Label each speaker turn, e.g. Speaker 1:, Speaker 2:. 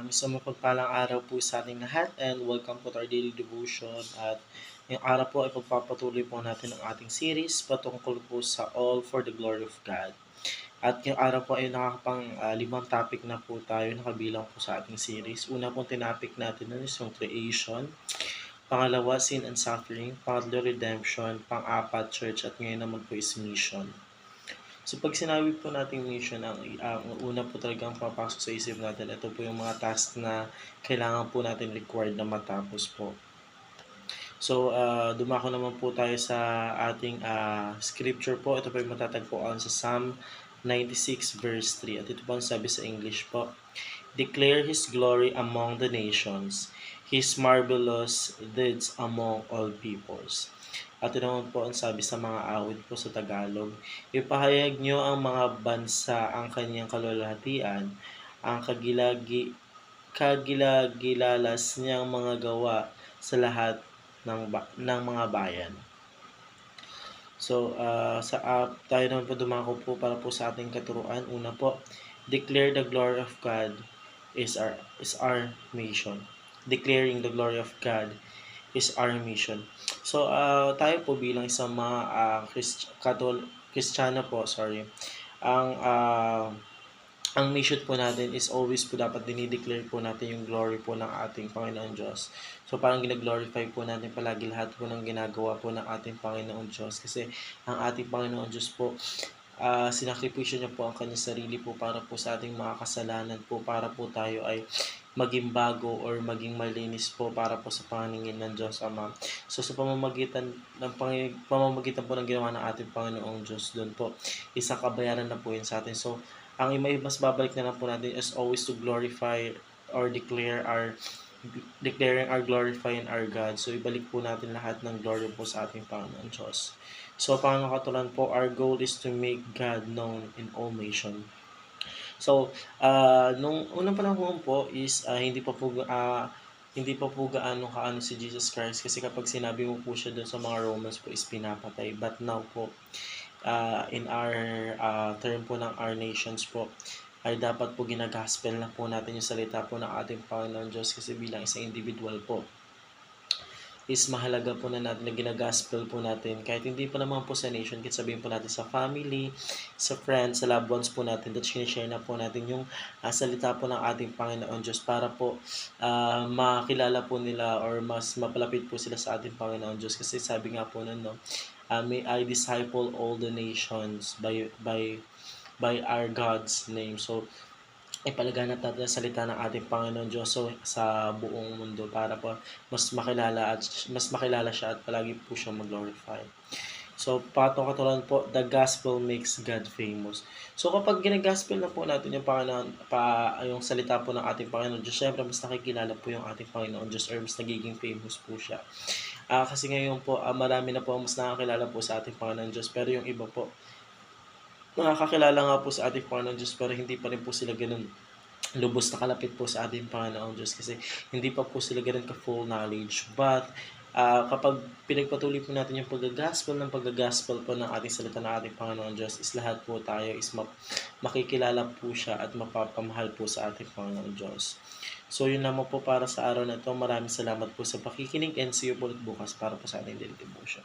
Speaker 1: Isang mapagpalang araw po sa ating lahat and welcome po to our daily devotion at ngayong araw po ay pagpapatuloy po natin ang ating series patungkol po sa All for the Glory of God. At ngayong araw po ay nakakapang limang topic na po tayo nakabilang po sa ating series. Una pong tinapik natin nun is yung creation, pangalawa sin and suffering, pangatlo redemption, pang-apat church at ngayon naman po is mission. So pag sinabi po nating mission, ang una po talagang papasok sa isip natin, ito po yung mga task na kailangan po natin required na matapos po. So dumako naman po tayo sa ating scripture po. Ito po yung matatagpuan sa Psalm 96 verse 3. At ito po ang sabi sa English po. Declare His glory among the nations, His marvelous deeds among all peoples. At ito naman po ang sabi sa mga awit po sa Tagalog. Ipahayag nyo ang mga bansa ang kanyang kalwalhatian, ang kagilagilalas niyang mga gawa sa lahat ng mga bayan. So, tayo naman po dumako po para po sa ating katuruan. Una po, declare the glory of God is our mission. Declaring the glory of God is our mission. So, tayo po bilang isang mga Kristiyano po, ang mission po natin is always po dapat dinideclare po natin yung glory po ng ating Panginoon Diyos. So, parang ginaglorify po natin palagi lahat po ng ginagawa po ng ating Panginoon Diyos. Kasi ang ating Panginoon Diyos po, sinakripisyo niya po ang kanyang sarili po para po sa ating mga kasalanan po, para po tayo ay maging bago or maging malinis po para po sa paningin ng Diyos Ama. So sa pamamagitan po ng ginawa ng ating Panginoong Diyos, doon po isang kabayaran na po yun sa atin. So ang mas babalik na lang po natin is always to glorify or declaring our glorifying our God. So ibalik po natin lahat ng glory po sa ating Panginoong Diyos. So Panginoon katulan po, our goal is to make God known in all nations. So, nung unang panahon po is hindi pa po gaano kaano si Jesus Christ kasi kapag sinabi mo po siya doon sa mga Romans po is pinapatay. But now po, in our term po ng our nations po, ay dapat po ginagaspel na po natin yung salita po ng ating Panginoon Diyos kasi bilang isang individual po is mahalaga po na natin na ginagaspel po natin kahit hindi pa naman po sa nation, kahit sabihin po natin sa family, sa friends, sa loved ones po natin, that sinishare na po natin yung salita po ng ating Panginoon Diyos para po makilala po nila or mas mapalapit po sila sa ating Panginoon Diyos kasi sabi nga po nun, no, may I disciple all the nations by our God's name. So ipalaganap natin ang salita ng ating Panginoon Diyos sa buong mundo para po mas makilala siya at palagi po siyang mag-glorify. So, katulad po, the gospel makes God famous. So, kapag ginagospel na po natin yung yung salita po ng ating Panginoon Diyos, syempre mas nakikilala po yung ating Panginoon Diyos or mas nagiging famous po siya. Kasi ngayon po, marami na po mas nakakilala po sa ating Panginoon Diyos, pero yung iba po, nakakakilala nga po sa ating Panginoon Diyos pero hindi pa rin po sila ganun lubos na kalapit po sa ating Panginoon Diyos kasi hindi pa po sila ganun ka-full knowledge. But kapag pinagpatuloy po natin yung pag-gospel po ng ating salita ng ating Panginoon Diyos is lahat po tayo is makikilala po siya at mapapamahal po sa ating Panginoon Diyos. So yun naman po para sa araw na ito. Maraming salamat po sa pakikinig and see you po ulit bukas para po sa ating daily devotion.